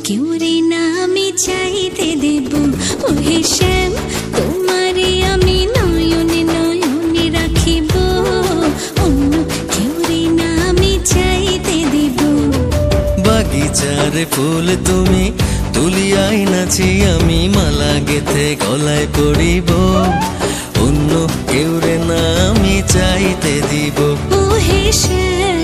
কেউ রে না আমি চাইতে দেব। ওহে শ্যাম তোমারে আমি নয়নে নয়নে রাখিব, অন্য কেউ রে না আমি চাইতে দেব। বাগিচার ফুল তুমি তুলিয়াই নাচি আমি মালা গেথে গলায় পড়িব, অন্য কেউ রে না আমি চাইতে দিব। ওহে শ্যাম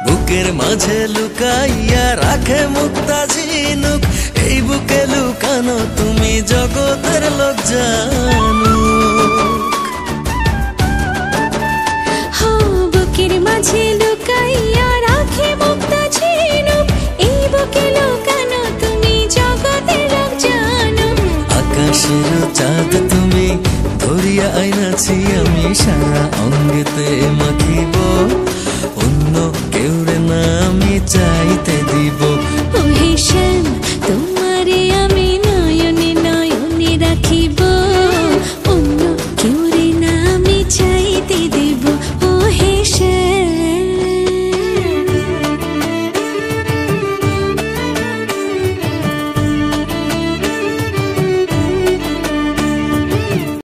বুকের মাঝে লুকাইয়া রাখে মুক্তা ঝিনুক, এই বুকে লুকানো তুমি জগতের লোক জানুক। হো বুকের মাঝে লুকাইয়া রাখে মুক্তা ঝিনুক, এই বুকে লুকানো তুমি জগতের লোক জানো। আকাশের চাঁদ তুমি ধরিয়া আইনাছি আমি সারা অঙ্গেতে মাখিব, অন্য